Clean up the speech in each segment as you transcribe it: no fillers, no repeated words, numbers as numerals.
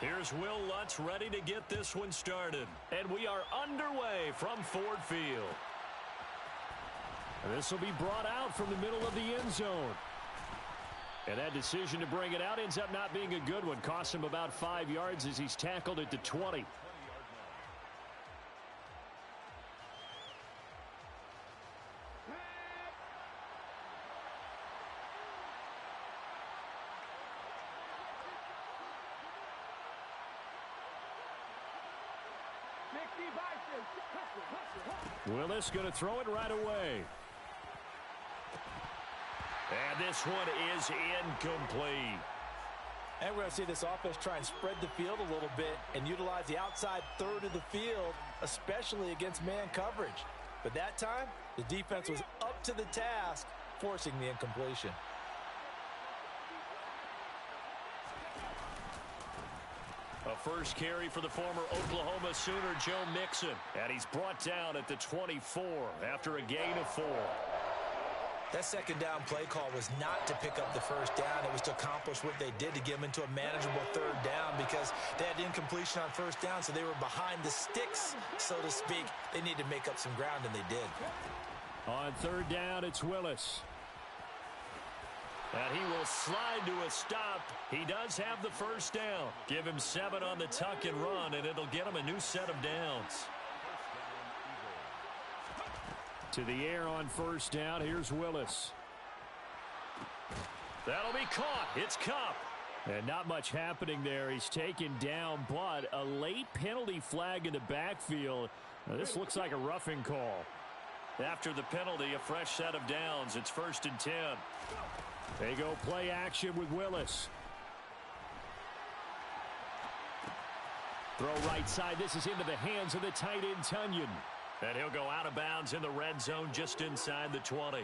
Here's Will Lutz ready to get this one started. And we are underway from Ford Field. This will be brought out from the middle of the end zone. And that decision to bring it out ends up not being a good one. Costs him about 5 yards as he's tackled at the 20. Willis going to throw it right away. And this one is incomplete. And we're going to see this offense try and spread the field a little bit and utilize the outside third of the field, especially against man coverage. But that time, the defense was up to the task, forcing the incompletion. A first carry for the former Oklahoma Sooner, Joe Mixon. And he's brought down at the 24 after a gain of 4. That second down play call was not to pick up the first down. It was to accomplish what they did to get them into a manageable third down because they had incompletion on first down, so they were behind the sticks, so to speak. They needed to make up some ground, and they did. On third down, it's Willis. And he will slide to a stop. He does have the first down. Give him 7 on the tuck and run, and it'll get him a new set of downs. To the air on first down. Here's Willis. That'll be caught. It's Kupp. And not much happening there. He's taken down, but a late penalty flag in the backfield. Now, this looks like a roughing call. After the penalty, a fresh set of downs. It's 1st and 10. They go play action with Willis. Throw right side. This is into the hands of the tight end, Tunyon. And he'll go out of bounds in the red zone just inside the 20.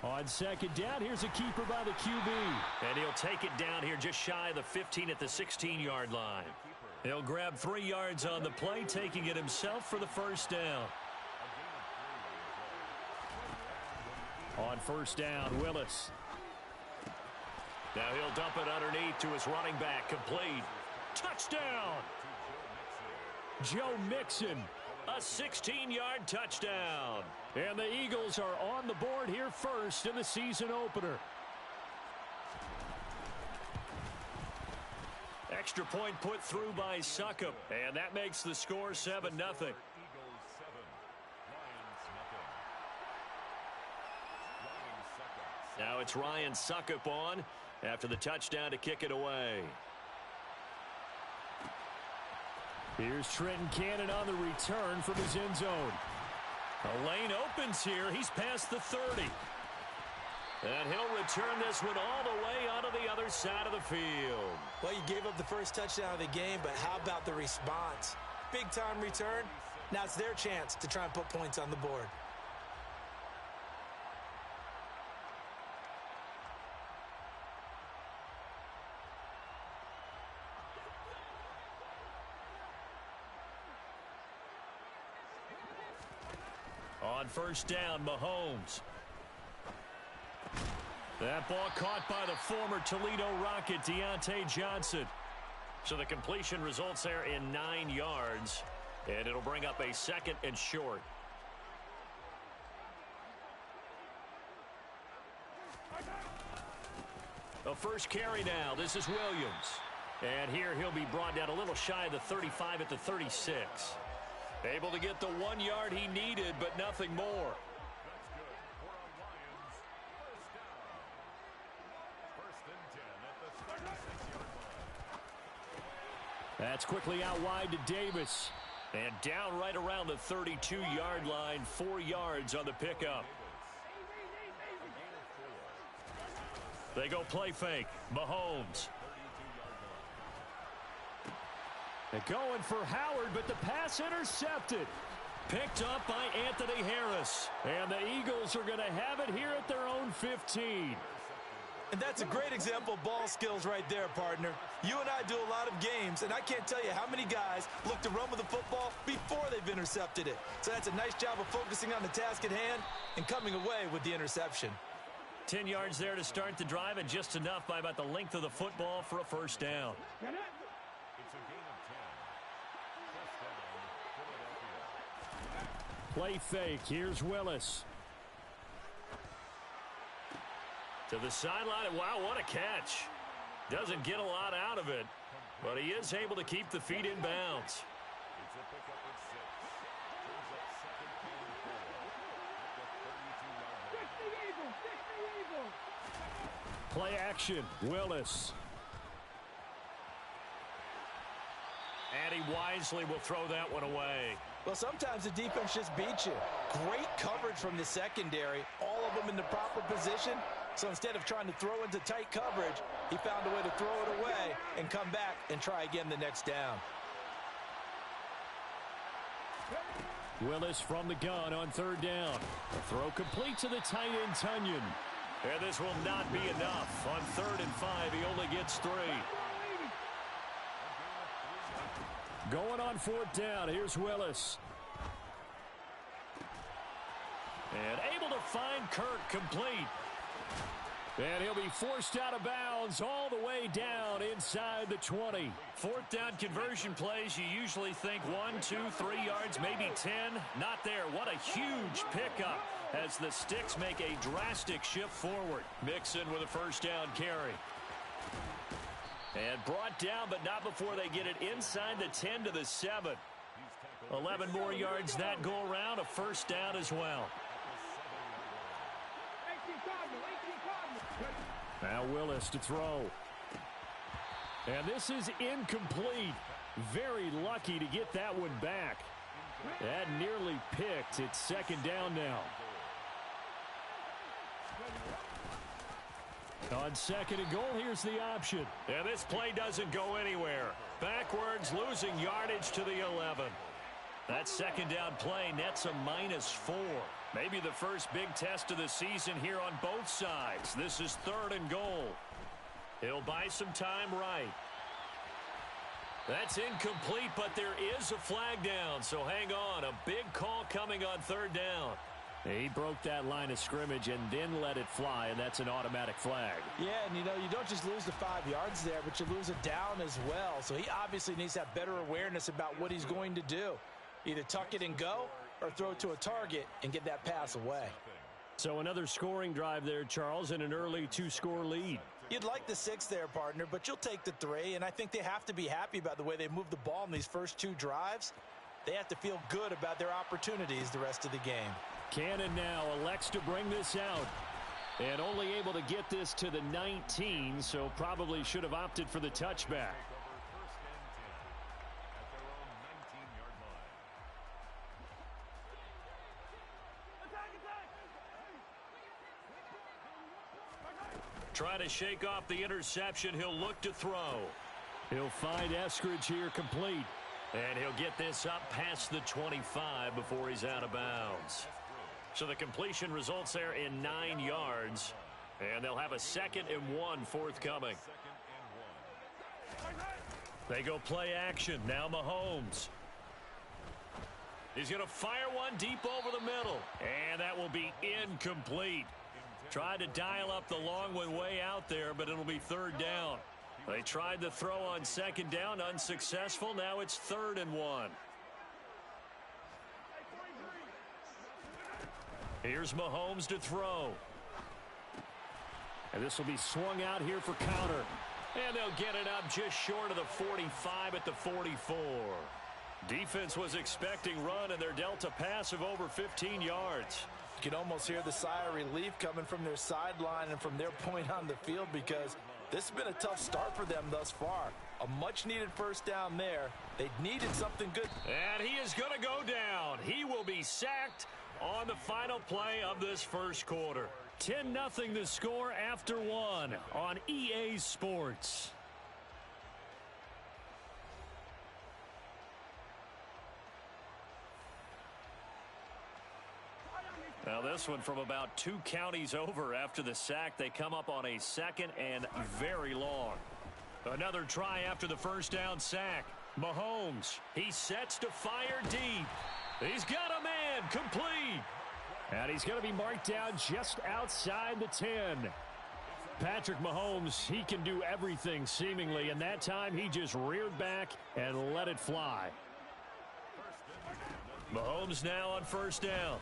On second down, here's a keeper by the QB. And he'll take it down here just shy of the 15 at the 16-yard line. He'll grab 3 yards on the play, taking it himself for the first down. On first down, Willis. Now he'll dump it underneath to his running back. Complete. Touchdown! Joe Mixon. A 16-yard touchdown. And the Eagles are on the board here first in the season opener. Extra point put through by Succop. And that makes the score 7-0. Now it's Ryan Succop on after the touchdown to kick it away. Here's Trenton Cannon on the return from his end zone. A lane opens here. He's past the 30. And he'll return this one all the way onto the other side of the field. Well, you gave up the first touchdown of the game, but how about the response? Big-time return. Now it's their chance to try and put points on the board. On first down, Mahomes. That ball caught by the former Toledo Rocket, Deontay Johnson. So the completion results there in 9 yards. And it'll bring up a 2nd and short. A first carry now. This is Williams. And here he'll be brought down a little shy of the 35 at the 36. Able to get the 1 yard he needed, but nothing more. That's quickly out wide to Davis. And down right around the 32-yard line, 4 yards on the pickup. They go play fake. Mahomes. They're going for Howard, but the pass intercepted. Picked up by Anthony Harris. And the Eagles are going to have it here at their own 15. And that's a great example of ball skills right there, partner. You and I do a lot of games, and I can't tell you how many guys look to run with the football before they've intercepted it. So that's a nice job of focusing on the task at hand and coming away with the interception. 10 yards there to start the drive, and just enough by about the length of the football for a first down. It's a gain of 10. Play fake. Here's Willis. To the sideline. Wow, what a catch. Doesn't get a lot out of it, but he is able to keep the feet in bounds. It's a pickup at 6. Brings up second and 4 at the 32-yard line. Play action. Willis. And he wisely will throw that one away. Well, sometimes the defense just beats you. Great coverage from the secondary. All of them in the proper position. So instead of trying to throw into tight coverage, he found a way to throw it away and come back and try again the next down. Willis from the gun on third down. The throw complete to the tight end, Tunyon. And this will not be enough. On 3rd and 5, he only gets 3. Going on 4th down. Here's Willis. And able to find Kirk complete. And he'll be forced out of bounds all the way down inside the 20. 4th down conversion plays, you usually think 1, 2, 3 yards, maybe 10. Not there. What a huge pickup as the Sticks make a drastic shift forward. Mixon with a first down carry. And brought down, but not before they get it inside the 10 to the 7. 11 more yards that go around, a first down as well. Now Willis to throw. And this is incomplete. Very lucky to get that one back. That nearly picked. It's 2nd down now. On 2nd and goal, here's the option. And this play doesn't go anywhere. Backwards, losing yardage to the 11. That 2nd down play nets a -4. Maybe the first big test of the season here on both sides. This is 3rd and goal. He'll buy some time right. That's incomplete, but there is a flag down, so hang on. A big call coming on 3rd down. He broke that line of scrimmage and then let it fly, and that's an automatic flag. Yeah, and you know, you don't just lose the 5 yards there, but you lose a down as well. So he obviously needs to have better awareness about what he's going to do. Either tuck it and go or throw it to a target and get that pass away. So another scoring drive there, Charles, and an early 2-score lead. You'd like the 6 there, partner, but you'll take the 3, and I think they have to be happy about the way they moved the ball in these first 2 drives. They have to feel good about their opportunities the rest of the game. Cannon now elects to bring this out. And only able to get this to the 19, so probably should have opted for the touchback. Try to shake off the interception. He'll look to throw. He'll find Eskridge here complete. And he'll get this up past the 25 before he's out of bounds. So the completion results there in 9 yards. And they'll have a 2nd and 1 forthcoming. They go play action. Now Mahomes. He's going to fire one deep over the middle. And that will be incomplete. Tried to dial up the long one way out there, but it'll be 3rd down. They tried the throw on 2nd down, unsuccessful. Now it's 3rd and 1. Here's Mahomes to throw. And this will be swung out here for counter. And they'll get it up just short of the 45 at the 44. Defense was expecting run, and they're dealt a pass of over 15 yards. You can almost hear the sigh of relief coming from their sideline and from their point on the field, because this has been a tough start for them thus far. A much-needed first down there. They needed something good. And he is going to go down. He will be sacked on the final play of this first quarter. 10-0 the score after 1 on EA Sports. Now this one from about 2 counties over. After the sack, they come up on a 2nd and very long. Another try after the first down sack. Mahomes, he sets to fire deep. He's got a man, complete. And he's going to be marked down just outside the 10. Patrick Mahomes, he can do everything seemingly, and that time he just reared back and let it fly. Mahomes now on first down.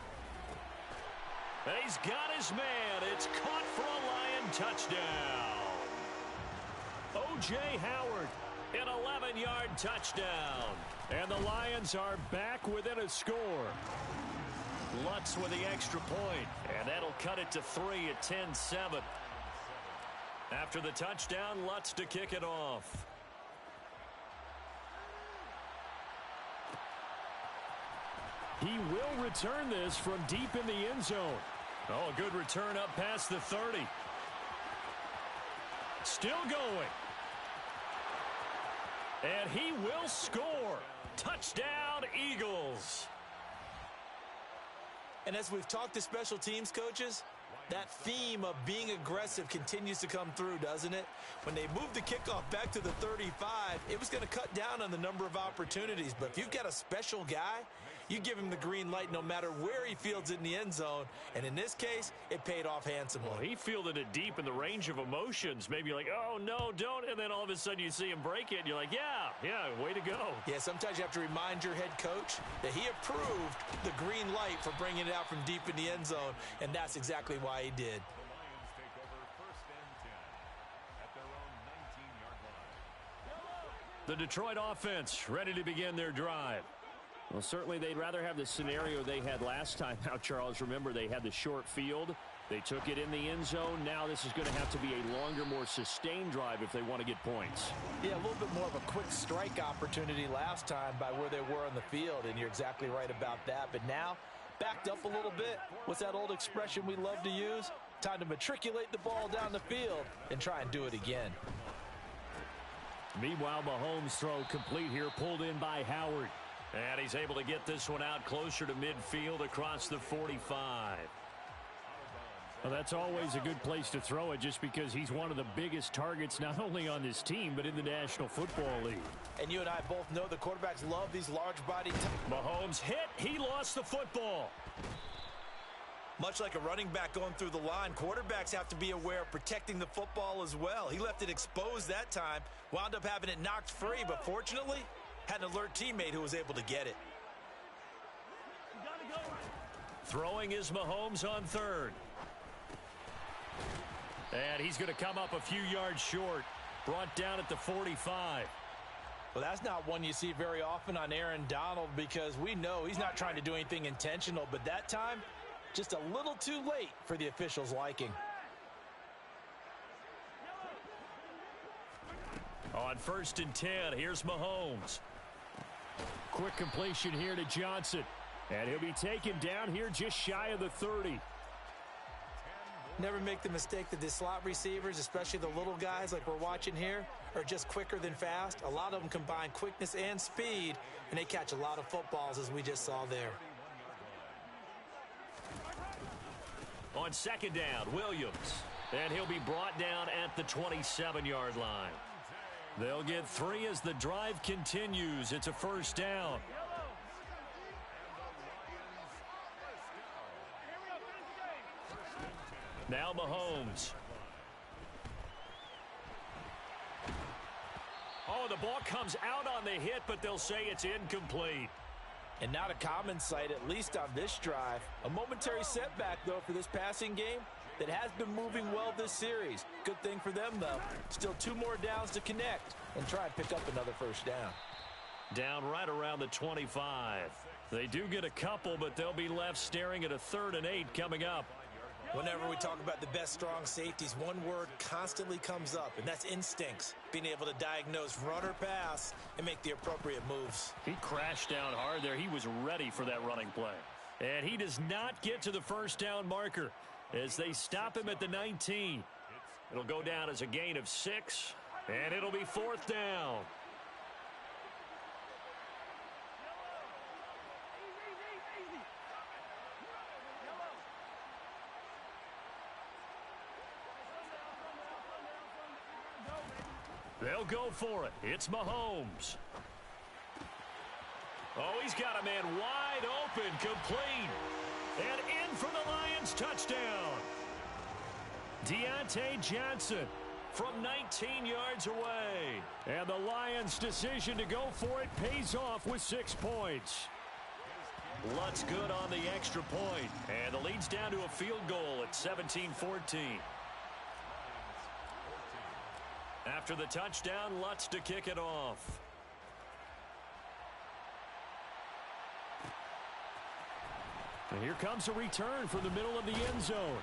And he's got his man. It's caught for a Lion touchdown. O.J. Howard, an 11-yard touchdown. And the Lions are back within a score. Lutz with the extra point, and that'll cut it to 3 at 10-7. After the touchdown, Lutz to kick it off. He will return this from deep in the end zone. Oh, a good return up past the 30. Still going. And he will score. Touchdown, Eagles. And as we've talked to special teams coaches, that theme of being aggressive continues to come through, doesn't it? When they moved the kickoff back to the 35, it was going to cut down on the number of opportunities. But if you've got a special guy, you give him the green light no matter where he fields it in the end zone. And in this case, it paid off handsomely. Well, he fielded it deep in the range of emotions. Maybe like, oh, no, don't. And then all of a sudden you see him break it. And you're like, yeah, way to go. Yeah, sometimes you have to remind your head coach that he approved the green light for bringing it out from deep in the end zone. And that's exactly why he did. The Detroit offense ready to begin their drive. Well, certainly they'd rather have the scenario they had last time out, Charles. Remember, they had the short field. They took it in the end zone. Now this is going to have to be a longer, more sustained drive if they want to get points. Yeah, a little bit more of a quick strike opportunity last time by where they were on the field, and you're exactly right about that. But now, backed up a little bit. What's that old expression we love to use? Time to matriculate the ball down the field and try and do it again. Meanwhile, Mahomes' throw complete here, pulled in by Howard. And he's able to get this one out closer to midfield across the 45. Well, that's always a good place to throw it just because he's one of the biggest targets not only on this team but in the National Football League. And you and I both know the quarterbacks love these large body. Mahomes hit. He lost the football. Much like a running back going through the line, quarterbacks have to be aware of protecting the football as well. He left it exposed that time, wound up having it knocked free, but fortunately, had an alert teammate who was able to get it. Throwing is Mahomes on third. And he's going to come up a few yards short. Brought down at the 45. Well, that's not one you see very often on Aaron Donald because we know he's not trying to do anything intentional, but that time, just a little too late for the officials' liking. On 1st and 10, here's Mahomes. Quick completion here to Johnson. And he'll be taken down here just shy of the 30. Never make the mistake that the slot receivers, especially the little guys like we're watching here, are just quicker than fast. A lot of them combine quickness and speed, and they catch a lot of footballs as we just saw there. On 2nd down, Williams. And he'll be brought down at the 27-yard line. They'll get 3 as the drive continues. It's a 1st down. Now Mahomes. Oh, the ball comes out on the hit, but they'll say it's incomplete. And not a common sight, at least on this drive. A momentary setback, though, for this passing game that has been moving well this series. Good thing for them, though. Still 2 more downs to connect and try and pick up another 1st down. Down right around the 25. They do get a couple, but they'll be left staring at a 3rd and 8 coming up. Whenever we talk about the best strong safeties, one word constantly comes up, and that's instincts. Being able to diagnose run or pass and make the appropriate moves. He crashed down hard there. He was ready for that running play. And he does not get to the 1st down marker as they stop him at the 19. It'll go down as a gain of 6, and it'll be 4th down. They'll go for it. It's Mahomes. Oh, he's got a man wide open, complete. And in for the Lions touchdown. Deontay Johnson from 19 yards away. And the Lions' decision to go for it pays off with 6 points. Lutz good on the extra point. And the lead's down to a field goal at 17-14. After the touchdown, Lutz to kick it off. And here comes a return from the middle of the end zone.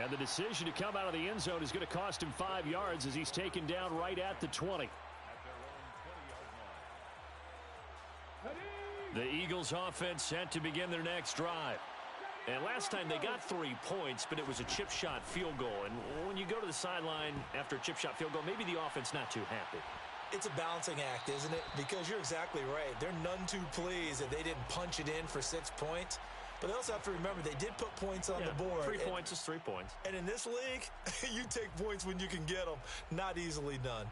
And the decision to come out of the end zone is going to cost him 5 yards as he's taken down right at the 20. The Eagles offense set to begin their next drive. And last time they got 3 points, but it was a chip shot field goal. And when you go to the sideline after a chip shot field goal, maybe the offense not too happy. It's a balancing act, isn't it? Because you're exactly right. They're none too pleased that they didn't punch it in for 6 points. But they also have to remember they did put points on the board. 3 points is 3 points. And in this league, you take points when you can get them. Not easily done.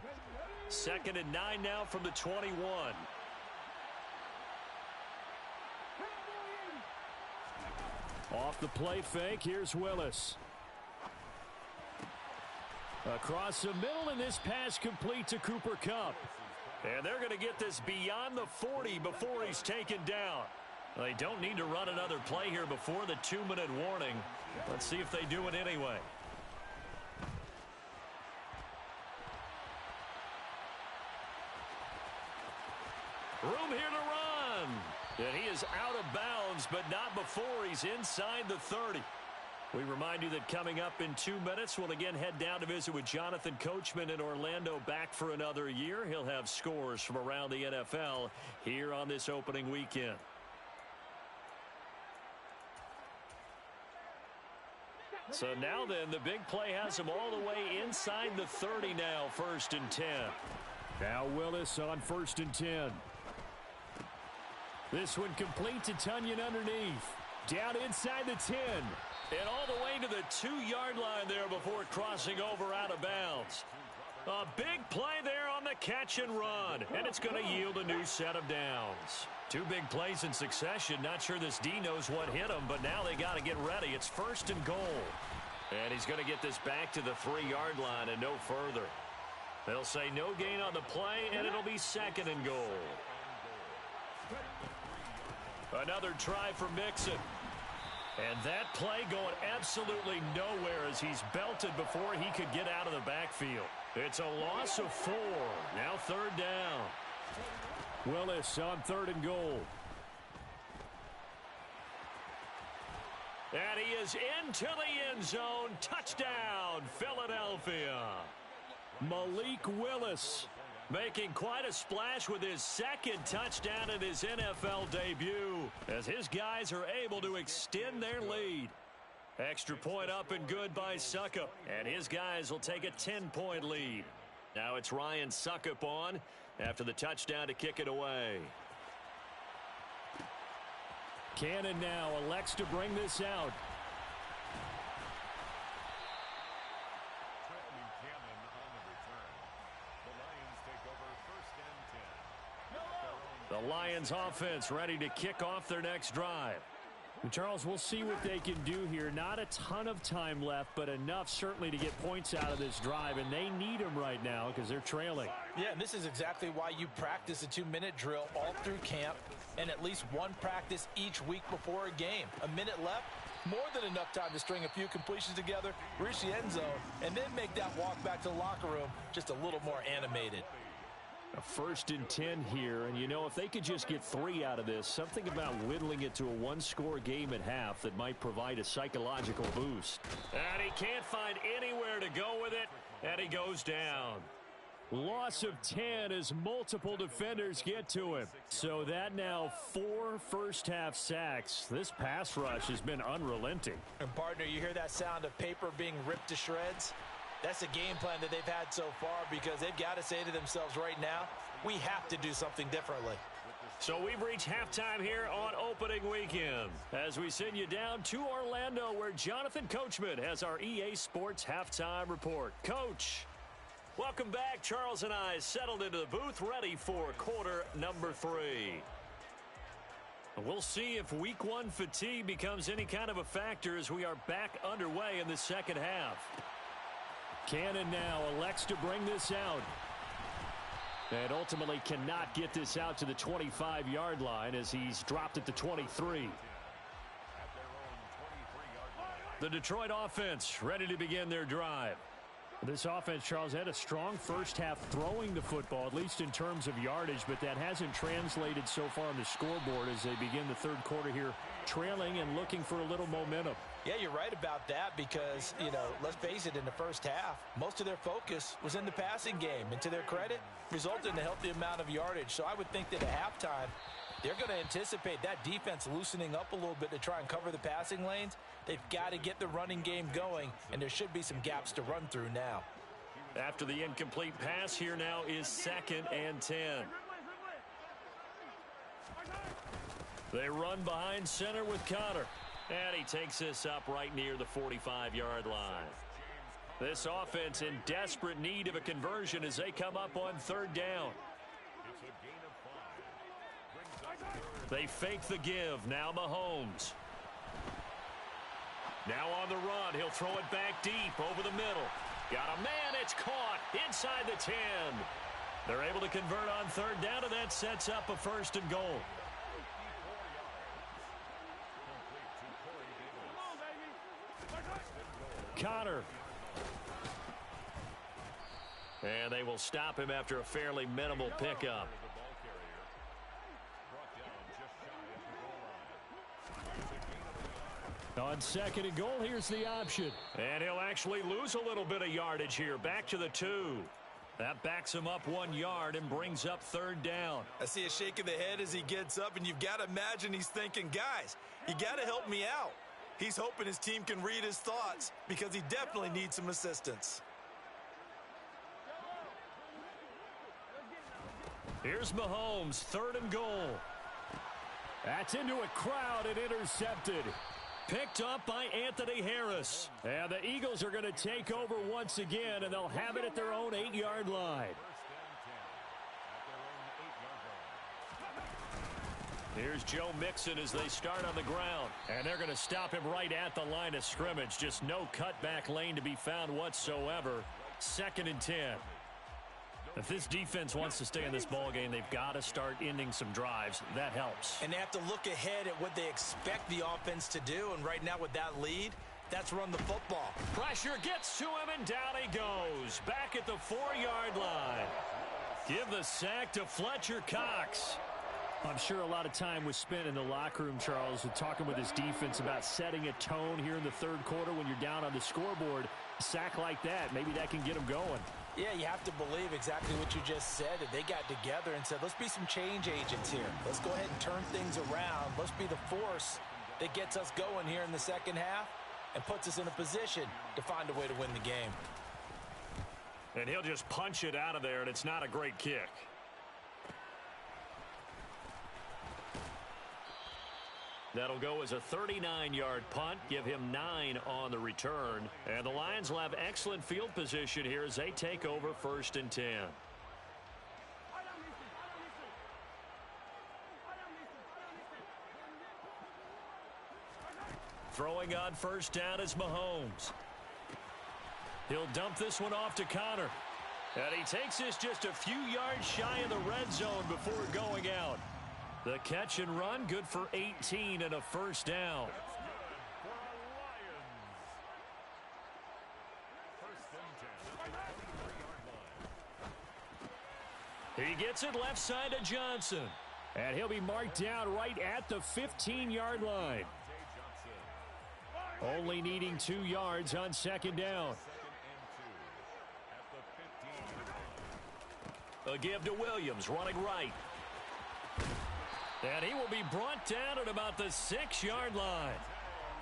2nd and 9 now from the 21. Off the play fake, here's Willis. Across the middle, and this pass complete to Cooper Kupp. And they're going to get this beyond the 40 before he's taken down. They don't need to run another play here before the 2-minute warning. Let's see if they do it anyway. Room here to run. And he is out of bounds, but not before he's inside the 30. We remind you that coming up in 2 minutes, we'll again head down to visit with Jonathan Coachman in Orlando, back for another year. He'll have scores from around the NFL here on this opening weekend. So now then, the big play has him all the way inside the 30 now, 1st and 10. Now Willis on 1st and 10. This one complete to Tunyon underneath. Down inside the 10. And all the way to the 2-yard line there before crossing over out of bounds. A big play there on the catch and run. And it's going to yield a new set of downs. 2 big plays in succession. Not sure this D knows what hit him, but now they got to get ready. It's 1st and goal. And he's going to get this back to the 3-yard line and no further. They'll say no gain on the play, and it'll be 2nd and goal. Another try for Mixon. And that play going absolutely nowhere as he's belted before he could get out of the backfield. It's a loss of 4. Now 3rd down. Willis on 3rd and goal. And he is into the end zone. Touchdown, Philadelphia. Malik Willis making quite a splash with his 2nd touchdown in his NFL debut as his guys are able to extend their lead. Extra point up and good by Succop, and his guys will take a 10-point lead. Now it's Ryan Succop on after the touchdown to kick it away. Cannon now elects to bring this out. The Lions offense ready to kick off their next drive. And Charles, we'll see what they can do here. Not a ton of time left, but enough certainly to get points out of this drive, and they need them right now because they're trailing. Yeah, and this is exactly why you practice a 2-minute drill all through camp and at least one practice each week before a game. A minute left, more than enough time to string a few completions together, reach the end zone, and then make that walk back to the locker room just a little more animated. A 1st and 10 here, and you know, if they could just get 3 out of this, something about whittling it to a 1-score game at half that might provide a psychological boost. And he can't find anywhere to go with it, and he goes down. Loss of 10 as multiple defenders get to him. So that now 4 first-half sacks. This pass rush has been unrelenting. And partner, you hear that sound of paper being ripped to shreds? That's a game plan that they've had so far because they've got to say to themselves right now, we have to do something differently. So we've reached halftime here on opening weekend as we send you down to Orlando where Jonathan Coachman has our EA Sports halftime report. Coach. Welcome back. Charles and I settled into the booth, ready for quarter number 3. We'll see if week 1 fatigue becomes any kind of a factor as we are back underway in the second half. Cannon now elects to bring this out. And ultimately cannot get this out to the 25-yard line as he's dropped at the 23. The Detroit offense ready to begin their drive. This offense, Charles, had a strong first half throwing the football, at least in terms of yardage, but that hasn't translated so far on the scoreboard as they begin the third quarter here, trailing and looking for a little momentum. Yeah, you're right about that because, let's face it, in the first half, most of their focus was in the passing game. And to their credit, resulted in a healthy amount of yardage. So I would think that at halftime, they're going to anticipate that defense loosening up a little bit to try and cover the passing lanes. They've got to get the running game going, and there should be some gaps to run through now. After the incomplete pass, here now is 2nd and 10. They run behind center with Connor. And he takes this up right near the 45-yard line. This offense in desperate need of a conversion as they come up on 3rd down. They fake the give. Now Mahomes. Now on the run. He'll throw it back deep over the middle. Got a man. It's caught inside the 10. They're able to convert on 3rd down, and that sets up a 1st and goal. Connor. And they will stop him after a fairly minimal pickup. On 2nd and goal, here's the option. And he'll actually lose a little bit of yardage here. Back to the 2. That backs him up 1 yard and brings up 3rd down. I see a shake of the head as he gets up, and you've got to imagine he's thinking, guys, you got to help me out. He's hoping his team can read his thoughts because he definitely needs some assistance. Here's Mahomes, 3rd and goal. That's into a crowd and intercepted. Picked up by Anthony Harris. And the Eagles are going to take over once again, and they'll have it at their own 8-yard line. Here's Joe Mixon as they start on the ground. And they're going to stop him right at the line of scrimmage. Just no cutback lane to be found whatsoever. 2nd and 10. If this defense wants to stay in this ballgame, they've got to start ending some drives. That helps. And they have to look ahead at what they expect the offense to do. And right now with that lead, that's run the football. Pressure gets to him, and down he goes. Back at the 4-yard line. Give the sack to Fletcher Cox. I'm sure a lot of time was spent in the locker room, Charles, with talking with his defense about setting a tone here in the third quarter when you're down on the scoreboard. A sack like that, maybe that can get them going. Yeah, you have to believe exactly what you just said. That they got together and said, let's be some change agents here. Let's go ahead and turn things around. Let's be the force that gets us going here in the second half and puts us in a position to find a way to win the game. And he'll just punch it out of there, and it's not a great kick. That'll go as a 39-yard punt, give him 9 on the return. And the Lions will have excellent field position here as they take over 1st and 10. Throwing on 1st down is Mahomes. He'll dump this one off to Connor. And he takes this just a few yards shy of the red zone before going out. The catch and run, good for 18 and a 1st down. He gets it left side to Johnson. And he'll be marked down right at the 15-yard line. Only needing 2 yards on 2nd down. A give to Williams, running right. And he will be brought down at about the 6-yard line.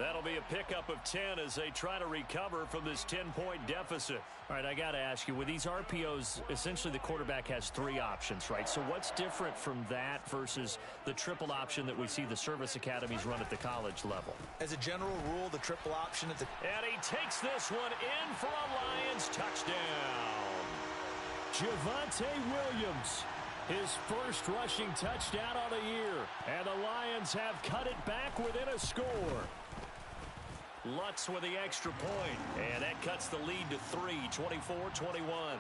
That'll be a pickup of 10 as they try to recover from this 10-point deficit. All right, I got to ask you, with these RPOs, essentially the quarterback has 3 options, right? So what's different from that versus the triple option that we see the service academies run at the college level? As a general rule, the triple option at the... And he takes this one in for a Lions touchdown. Javonte Williams, his first rushing touchdown on the year. And the Lions have cut it back within a score. Lutz with the extra point, and that cuts the lead to 3, 24-21.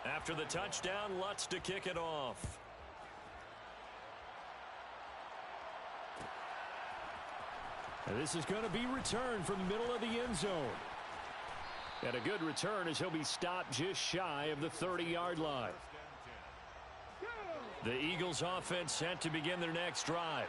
After the touchdown, Lutz to kick it off. And this is going to be returned from the middle of the end zone. And a good return as he'll be stopped just shy of the 30-yard line. The Eagles offense set to begin their next drive.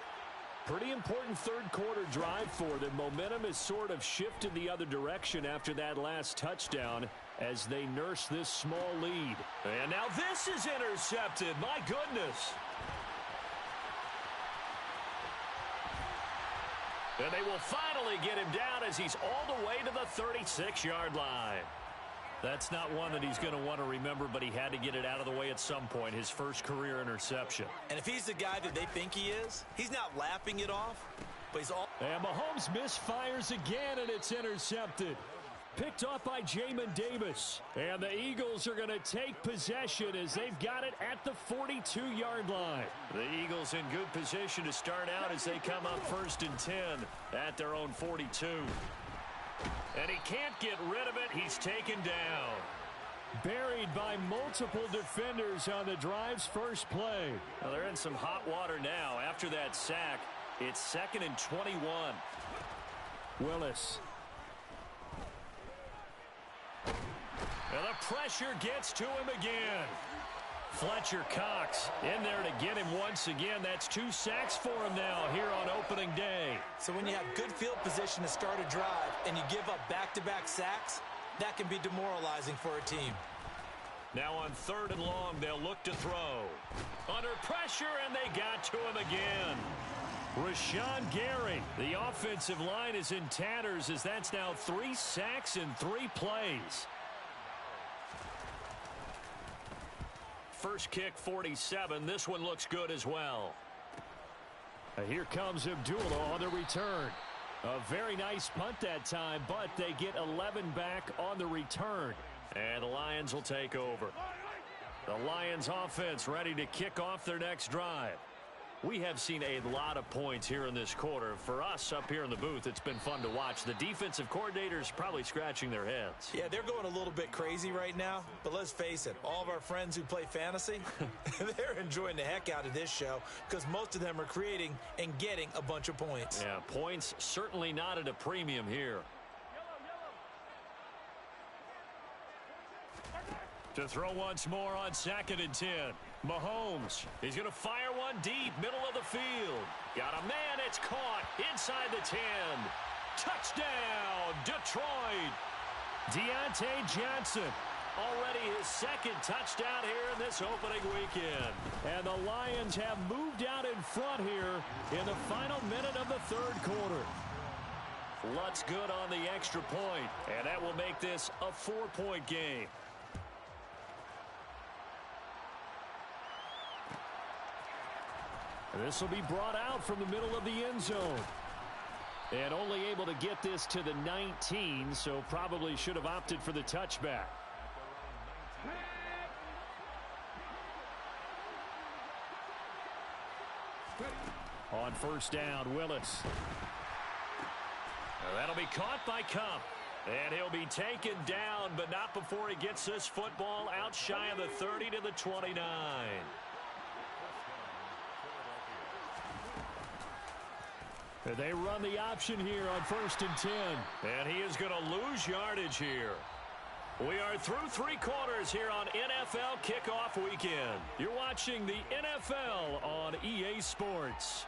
Pretty important third-quarter drive for them. Momentum has sort of shifted the other direction after that last touchdown as they nurse this small lead. And now this is intercepted. My goodness. And they will finally get him down as he's all the way to the 36-yard line. That's not one that he's going to want to remember, but he had to get it out of the way at some point, his first career interception. And if he's the guy that they think he is, he's not lapping it off, but he's all... And Mahomes misfires again, and it's intercepted. Picked off by Jamin Davis. And the Eagles are going to take possession as they've got it at the 42-yard line. The Eagles in good position to start out as they come up 1st and 10 at their own 42. And he can't get rid of it. He's taken down. Buried by multiple defenders on the drive's first play. Well, they're in some hot water now. After that sack, it's 2nd and 21. Willis. And the pressure gets to him again. Fletcher Cox in there to get him once again. That's 2 sacks for him now here on opening day. So when you have good field position to start a drive and you give up back-to-back sacks, that can be demoralizing for a team. Now on 3rd and long, they'll look to throw. Under pressure, and they got to him again. Rashawn Gary. The offensive line is in tatters as that's now 3 sacks in 3 plays. First kick, 47. This one looks good as well. Here comes Abdullah on the return. A very nice punt that time, but they get 11 back on the return. And the Lions will take over. The Lions offense ready to kick off their next drive. We have seen a lot of points here in this quarter. For us up here in the booth, it's been fun to watch. The defensive coordinators probably scratching their heads. Yeah, they're going a little bit crazy right now. But let's face it, all of our friends who play fantasy, they're enjoying the heck out of this show because most of them are creating and getting a bunch of points. Yeah, points certainly not at a premium here. To throw once more on 2nd and 10. Mahomes, he's going to fire one deep, middle of the field. Got a man, it's caught inside the 10. Touchdown, Detroit. Deontay Johnson. Already his 2nd touchdown here in this opening weekend. And the Lions have moved out in front here in the final minute of the 3rd quarter. Lutz good on the extra point, and that will make this a 4-point game. This will be brought out from the middle of the end zone. And only able to get this to the 19, so probably should have opted for the touchback. On 1st down, Willis. That'll be caught by Cup. And he'll be taken down, but not before he gets this football out shy of the 30 to the 29. They run the option here on 1st and 10. And he is going to lose yardage here. We are through 3 quarters here on NFL Kickoff Weekend. You're watching the NFL on EA Sports.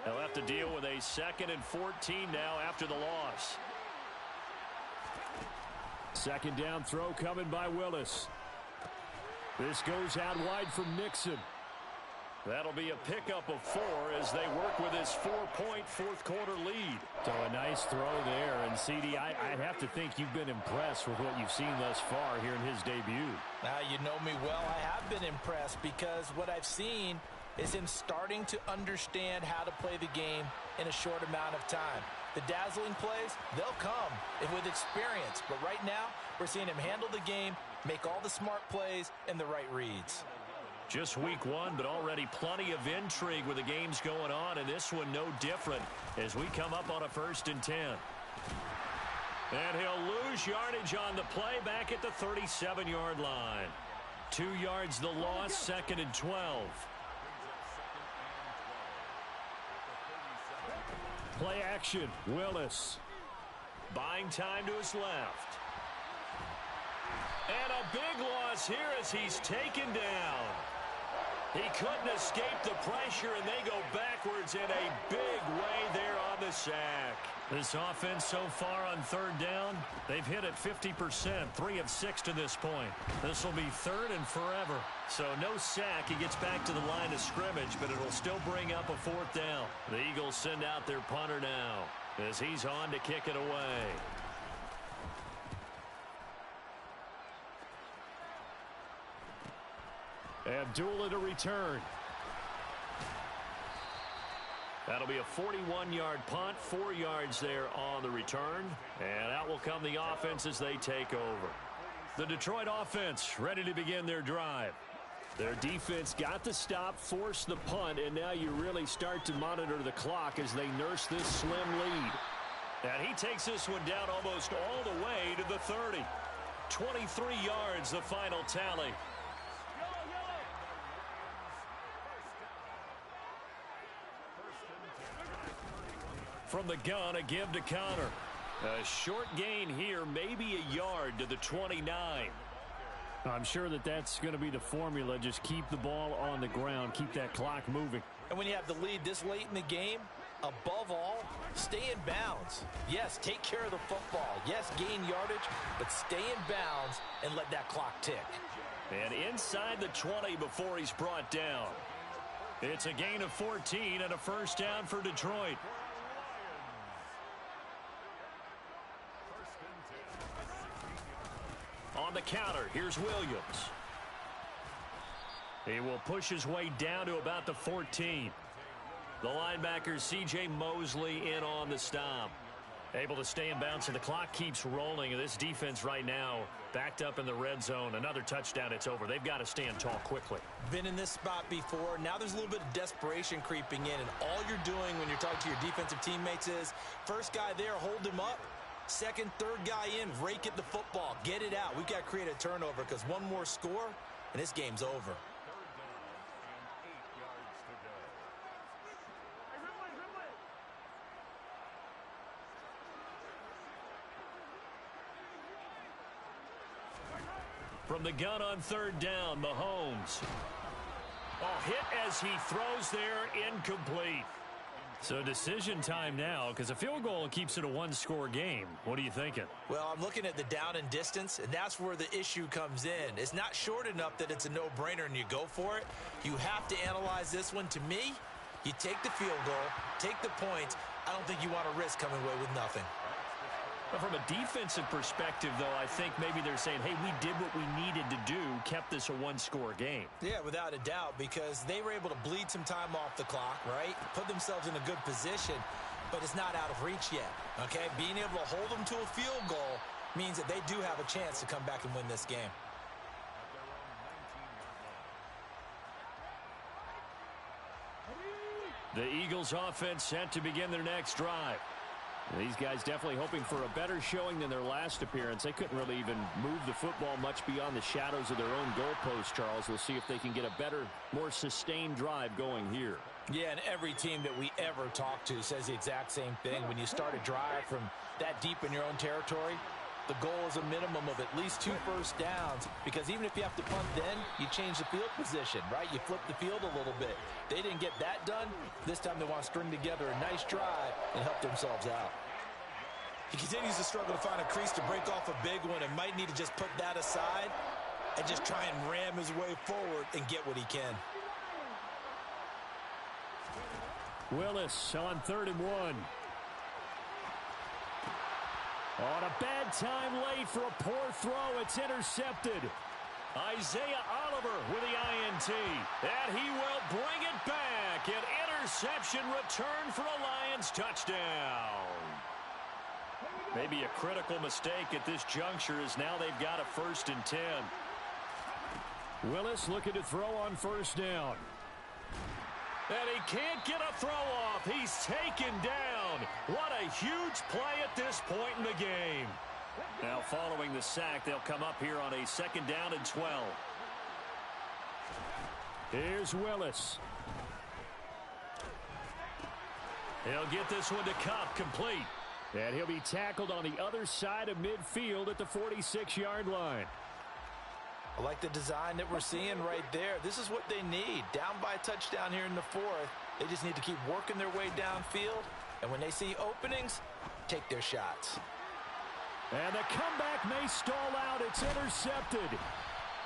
They'll have to deal with a 2nd and 14 now after the loss. 2nd down throw coming by Willis. This goes out wide from Nixon. That'll be a pickup of 4 as they work with this 4-point 4th quarter lead. So a nice throw there. And, CD, I'd have to think you've been impressed with what you've seen thus far here in his debut. Now, you know me well. I have been impressed because what I've seen is him starting to understand how to play the game in a short amount of time. The dazzling plays, they'll come with experience. But right now, we're seeing him handle the game, make all the smart plays, and the right reads. Just week one, but already plenty of intrigue with the games going on, and this one no different as we come up on a 1st and 10. And he'll lose yardage on the play back at the 37-yard line. 2 yards the loss, 2nd and 12. Play action, Willis. Buying time to his left. And a big loss here as he's taken down. He couldn't escape the pressure, and they go backwards in a big way there on the sack. This offense so far on 3rd down, they've hit it 50%, 3 of 6 to this point. This will be 3rd and forever. So no sack. He gets back to the line of scrimmage, but it'll still bring up a 4th down. The Eagles send out their punter now as he's on to kick it away. Abdullah to return. That'll be a 41-yard punt, 4 yards there on the return. And out will come the offense as they take over. The Detroit offense ready to begin their drive. Their defense got the stop, forced the punt, and now you really start to monitor the clock as they nurse this slim lead. And he takes this one down almost all the way to the 30. 23 yards, the final tally. From the gun, a give to Connor. A short gain here, maybe a yard to the 29. I'm sure that's going to be the formula. Just keep the ball on the ground, keep that clock moving. And when you have the lead this late in the game, above all, stay in bounds. Yes, take care of the football. Yes, gain yardage, but stay in bounds and let that clock tick. And inside the 20 before he's brought down. It's a gain of 14 and a 1st down for Detroit. On the counter, here's Williams. He will push his way down to about the 14. The linebacker, C.J. Mosley, in on the stop. Able to stay in bounds, and the clock keeps rolling. This defense right now backed up in the red zone. Another touchdown, it's over. They've got to stand tall quickly. Been in this spot before. Now there's a little bit of desperation creeping in, and all you're doing when you're talking to your defensive teammates is, first guy there, hold him up. Second, third guy in, rake at the football. Get it out. We've got to create a turnover because one more score, and this game's over. From the gun on 3rd down, Mahomes. Oh, hit as he throws there, incomplete. So decision time now, because a field goal keeps it a 1-score game. What are you thinking? Well, I'm looking at the down and distance, and that's where the issue comes in. It's not short enough that it's a no-brainer and you go for it. You have to analyze this one. To me, you take the field goal, take the points. I don't think you want to risk coming away with nothing. But from a defensive perspective, though, I think maybe they're saying, hey, we did what we needed to do, kept this a 1-score game. Yeah, without a doubt, because they were able to bleed some time off the clock, right? Put themselves in a good position, but it's not out of reach yet, okay? Being able to hold them to a field goal means that they do have a chance to come back and win this game. The Eagles offense set to begin their next drive. These guys definitely hoping for a better showing than their last appearance. They couldn't really even move the football much beyond the shadows of their own goalpost, Charles. We'll see if they can get a better, more sustained drive going here. Yeah, and every team that we ever talk to says the exact same thing. When you start a drive from that deep in your own territory, the goal is a minimum of at least 2 first downs, because even if you have to punt then, you change the field position, right? You flip the field a little bit. They didn't get that done. This time they want to string together a nice drive and help themselves out. He continues to struggle to find a crease to break off a big one and might need to just put that aside and just try and ram his way forward and get what he can. Willis on 3rd and 1. On a bad time late for a poor throw. It's intercepted. Isaiah Oliver with the INT. And he will bring it back. An interception return for a Lions touchdown. Maybe a critical mistake at this juncture as now they've got a 1st and 10. Willis looking to throw on 1st down. And he can't get a throw off. He's taken down. What a huge play at this point in the game. Now following the sack, they'll come up here on a 2nd down and 12. Here's Willis. He'll get this one to Cup, complete. And he'll be tackled on the other side of midfield at the 46-yard line. I like the design that we're seeing right there. This is what they need. Down by a touchdown here in the 4th. They just need to keep working their way downfield. And when they see openings, take their shots. And the comeback may stall out. It's intercepted.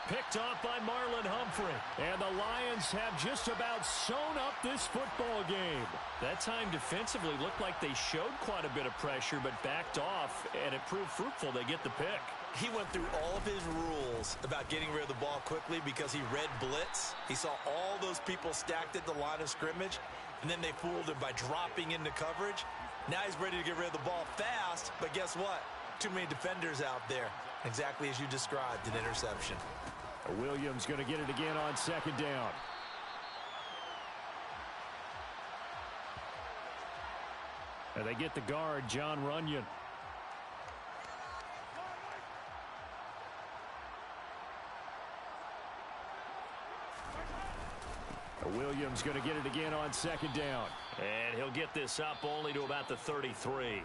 Picked off by Marlon Humphrey. And the Lions have just about sewn up this football game. That time defensively looked like they showed quite a bit of pressure but backed off, and it proved fruitful. They get the pick. He went through all of his rules about getting rid of the ball quickly because he read blitz. He saw all those people stacked at the line of scrimmage, and then they fooled him by dropping into coverage. Now he's ready to get rid of the ball fast, but guess what? Too many defenders out there. Exactly as you described, an interception. Williams going to get it again on 2nd down. And they get the guard, John Runyon. Williams going to get it again on 2nd down. And he'll get this up only to about the 33.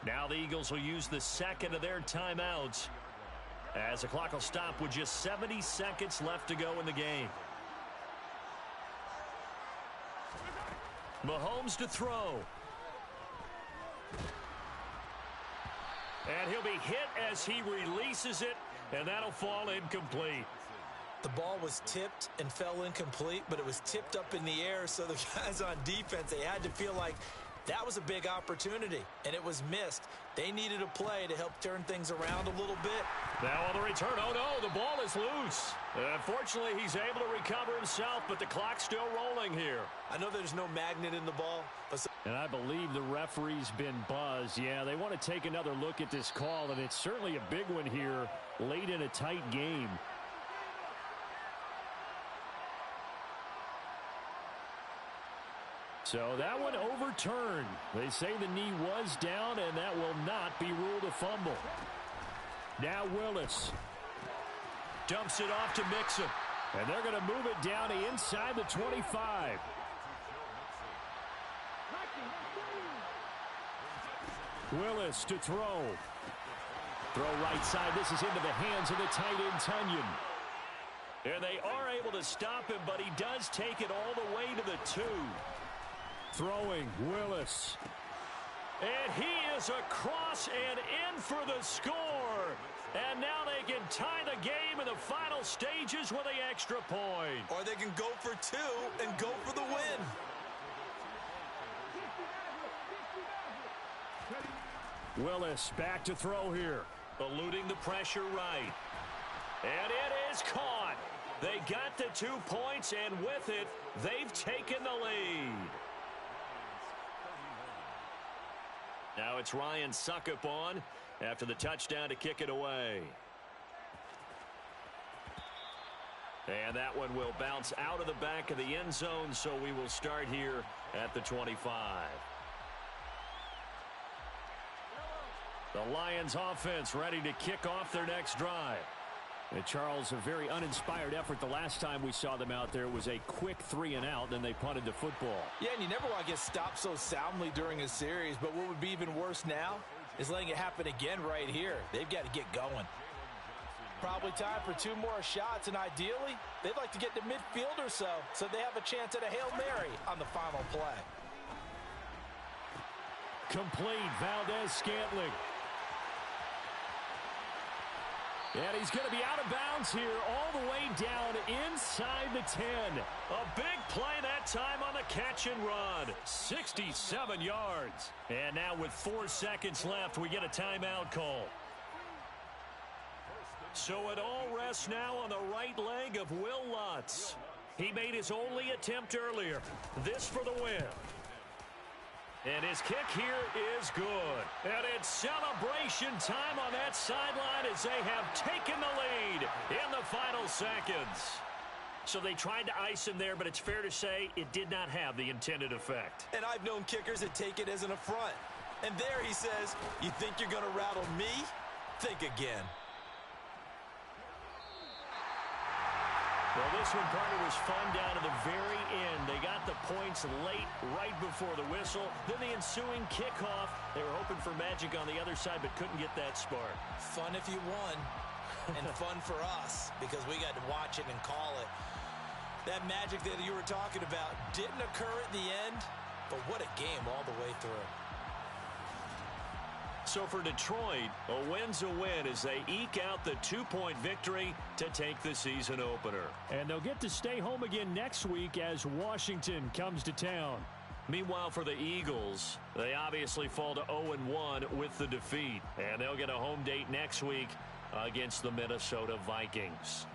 Now the Eagles will use the 2nd of their timeouts as the clock will stop with just 70 seconds left to go in the game. Mahomes to throw. And he'll be hit as he releases it, and that'll fall incomplete. The ball was tipped and fell incomplete, but it was tipped up in the air, so the guys on defense, they had to feel like that was a big opportunity, and it was missed. They needed a play to help turn things around a little bit. Now on the return, oh no, the ball is loose. Unfortunately, he's able to recover himself, but the clock's still rolling here. I know there's no magnet in the ball. And I believe the referee's been buzzed. Yeah, they want to take another look at this call, and it's certainly a big one here late in a tight game. So that one overturned. They say the knee was down, and that will not be ruled a fumble. Now Willis dumps it off to Mixon. And they're going to move it down to inside the 25. Willis to throw. Throw right side. This is into the hands of the tight end, Tunyon. And they are able to stop him, but he does take it all the way to the 2. Throwing, Willis. And he is across and in for the score. And now they can tie the game in the final stages with the extra point. Or they can go for 2 and go for the win. Willis back to throw here. Eluding the pressure right. And it is caught. They got the 2 points, and with it, they've taken the lead. Now it's Ryan Suckup on after the touchdown to kick it away. And that one will bounce out of the back of the end zone, so we will start here at the 25. The Lions offense ready to kick off their next drive. And Charles, a very uninspired effort. The last time we saw them out there was a quick 3 and out, then they punted the football. Yeah, and you never want to get stopped so soundly during a series, but what would be even worse now is letting it happen again right here. They've got to get going. Probably time for 2 more shots, and ideally, they'd like to get to midfield or so they have a chance at a Hail Mary on the final play. Complete, Valdez-Scantling. And he's going to be out of bounds here all the way down inside the 10. A big play that time on the catch and run. 67 yards. And now with 4 seconds left, we get a timeout call. So it all rests now on the right leg of Will Lutz. He made his only attempt earlier. This for the win. And his kick here is good. And it's celebration time on that sideline as they have taken the lead in the final seconds. So they tried to ice him there, but it's fair to say it did not have the intended effect. And I've known kickers that take it as an affront. And there he says, you think you're going to rattle me? Think again. Well, this one, partner, was fun down to the very end. They got the points late, right before the whistle. Then the ensuing kickoff. They were hoping for magic on the other side, but couldn't get that spark. Fun if you won, and fun for us, because we got to watch it and call it. That magic that you were talking about didn't occur at the end, but what a game all the way through. So for Detroit, a win's a win as they eke out the 2-point victory to take the season opener. And they'll get to stay home again next week as Washington comes to town. Meanwhile, for the Eagles, they obviously fall to 0-1 with the defeat. And they'll get a home date next week against the Minnesota Vikings.